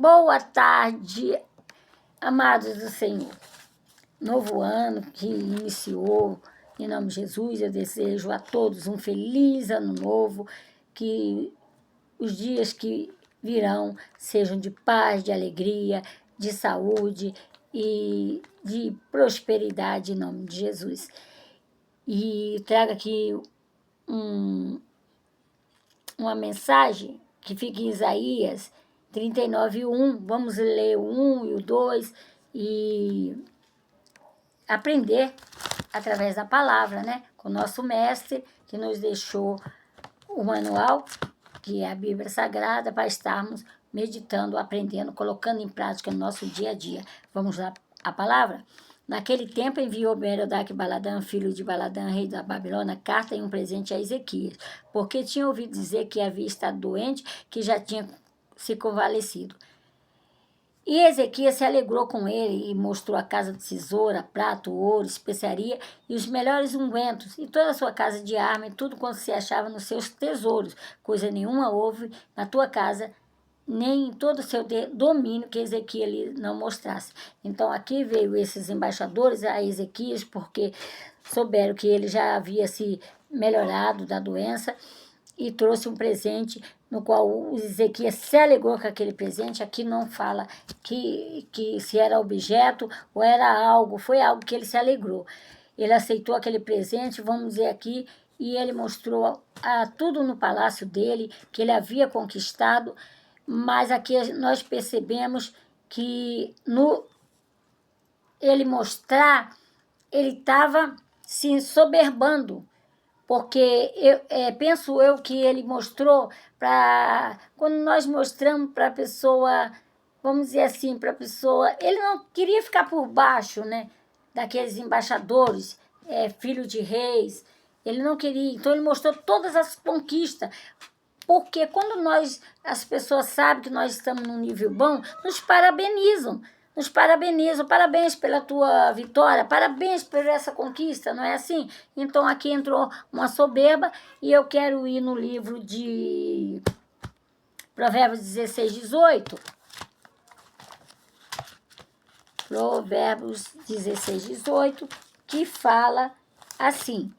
Boa tarde, amados do Senhor. Novo ano que iniciou, em nome de Jesus, eu desejo a todos um feliz ano novo, que os dias que virão sejam de paz, de alegria, de saúde e de prosperidade em nome de Jesus. E trago aqui uma mensagem que fica em Isaías 39:1. Vamos ler o 1 e o 2 e aprender através da palavra, né? Com o nosso mestre, que nos deixou o manual, que é a Bíblia Sagrada, para estarmos meditando, aprendendo, colocando em prática no nosso dia a dia. Vamos lá, a palavra? Naquele tempo enviou Merodach-Baladã, filho de Baladã, rei da Babilônia, carta e um presente a Ezequias, porque tinha ouvido dizer que havia estado doente, que já tinha se convalescido. E Ezequias se alegrou com ele e mostrou a casa de tesoura, prato, ouro, especiaria e os melhores ungüentos, e toda a sua casa de arma e tudo quanto se achava nos seus tesouros. Coisa nenhuma houve na tua casa, nem em todo o seu domínio que Ezequias lhe não mostrasse. Então aqui veio esses embaixadores a Ezequias, porque souberam que ele já havia se melhorado da doença, e trouxe um presente no qual o Ezequias se alegrou com aquele presente. Aqui não fala que se era objeto ou era algo, foi algo que ele se alegrou. Ele aceitou aquele presente, vamos dizer aqui, e ele mostrou tudo no palácio dele, que ele havia conquistado, mas aqui nós percebemos que no ele mostrar, ele estava se ensoberbando, porque penso eu que ele mostrou para... Quando nós mostramos para a pessoa, vamos dizer assim, para a pessoa... Ele não queria ficar por baixo, né, daqueles embaixadores, filho de reis. Ele não queria, então ele mostrou todas as conquistas. Porque quando as pessoas sabem que nós estamos num nível bom, nos parabenizam. Parabéns pela tua vitória, parabéns por essa conquista, não é assim? Então aqui entrou uma soberba e eu quero ir no livro de Provérbios 16:18. Provérbios 16:18, que fala assim: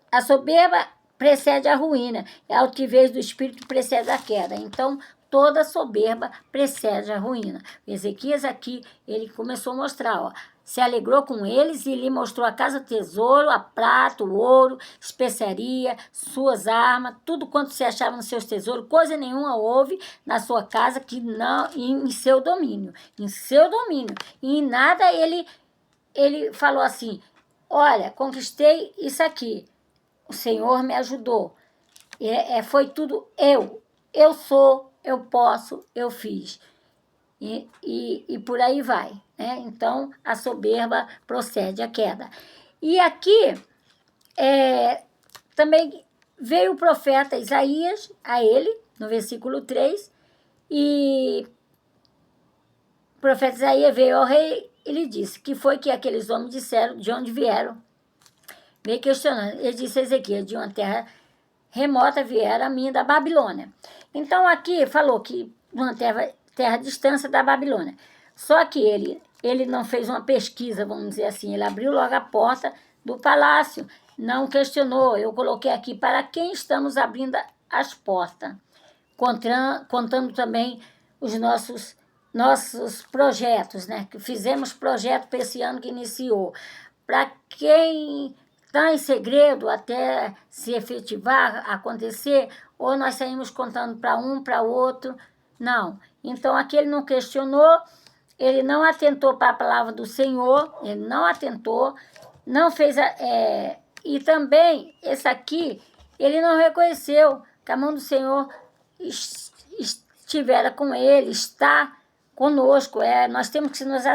a soberba precede a ruína, a altivez do espírito precede a queda. Então, toda soberba precede a ruína. Ezequias aqui, ele começou a mostrar, se alegrou com eles e lhe mostrou a casa tesouro, a prata, o ouro, especiaria, suas armas, tudo quanto se achava nos seus tesouros. Coisa nenhuma houve na sua casa que não em seu domínio. Em seu domínio. E em nada ele falou assim: olha, conquistei isso aqui. O Senhor me ajudou. Foi tudo eu sou, eu posso, eu fiz. E por aí vai, né? Então, a soberba procede à queda. E aqui, também veio o profeta Isaías a ele, no versículo 3, e o profeta Isaías veio ao rei e lhe disse: que foi que aqueles homens disseram, de onde vieram? Veio questionando. Ele disse a Ezequias: de uma terra remota vieram a mim da Babilônia. Então aqui falou que uma terra distância da Babilônia. Só que ele não fez uma pesquisa, vamos dizer assim. Ele abriu logo a porta do palácio, não questionou. Eu coloquei aqui: para quem estamos abrindo as portas, contando também os nossos projetos, né? Que fizemos projeto para esse ano que iniciou. Para quem está em segredo até se efetivar, acontecer, ou nós saímos contando para um, para outro. Não. Então, aqui ele não questionou, ele não atentou para a palavra do Senhor, ele não atentou, não fez... e também, esse aqui, ele não reconheceu que a mão do Senhor estivera com ele, está conosco. Nós temos que nos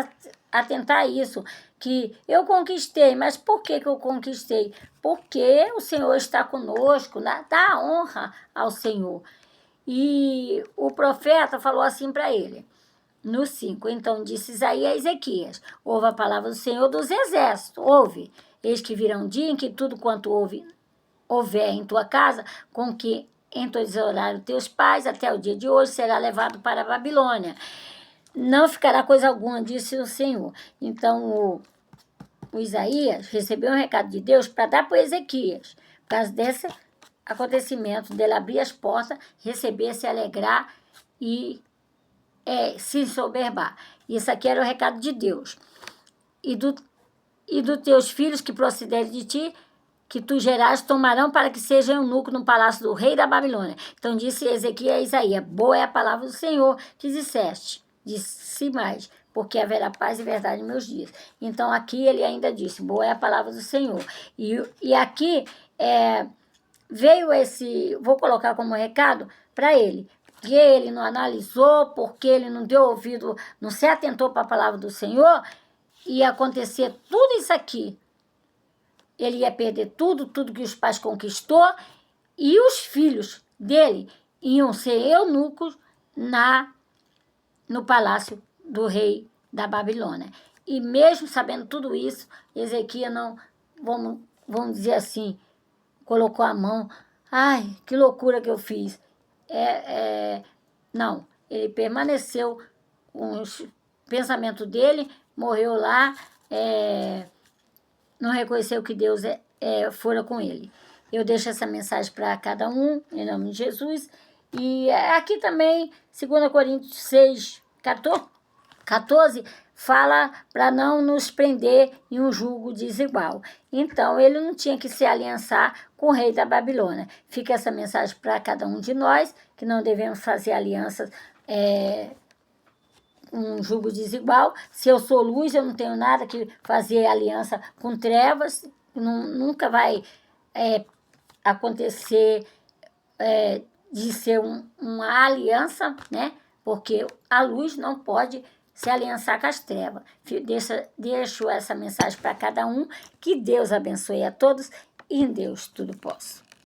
atentar a isso, que eu conquistei, mas por que eu conquistei? Porque o Senhor está conosco, dá honra ao Senhor. E o profeta falou assim para ele, no 5, então disse Isaías a Ezequias: ouve a palavra do Senhor dos exércitos, ouve, eis que virá um dia em que tudo quanto houver em tua casa, com que em todos os horários teus pais, até o dia de hoje será levado para a Babilônia. Não ficará coisa alguma, disse o Senhor. Então, o Isaías recebeu um recado de Deus para dar para Ezequias, por causa desse acontecimento, dele abrir as portas, receber, se alegrar e se ensoberbar. Isso aqui era o recado de Deus. E dos teus filhos que procederem de ti, que tu gerás, tomarão para que sejam eunuco no palácio do rei da Babilônia. Então disse Ezequias a Isaías, boa é a palavra do Senhor que disseste. Disse mais, porque haverá paz e verdade em meus dias. Então aqui ele ainda disse, boa é a palavra do Senhor. E aqui veio vou colocar como recado para ele, que ele não analisou, porque ele não deu ouvido, não se atentou para a palavra do Senhor, ia acontecer tudo isso aqui. Ele ia perder tudo que os pais conquistou, e os filhos dele iam ser eunucos no palácio do rei da Babilônia. E mesmo sabendo tudo isso, Ezequias não, vamos dizer assim, colocou a mão, ai, que loucura que eu fiz. Não, ele permaneceu com os pensamentos dele, morreu lá, não reconheceu que Deus fora com ele. Eu deixo essa mensagem para cada um, em nome de Jesus. E aqui também, 2 Coríntios 6, 14, fala para não nos prender em um jugo desigual. Então, ele não tinha que se aliançar com o rei da Babilônia. Fica essa mensagem para cada um de nós, que não devemos fazer alianças um jugo desigual. Se eu sou luz, eu não tenho nada que fazer aliança com trevas. Nunca vai acontecer de ser uma aliança, né? Porque a luz não pode se aliançar com as trevas. Deixo essa mensagem para cada um. Que Deus abençoe a todos e em Deus tudo posso.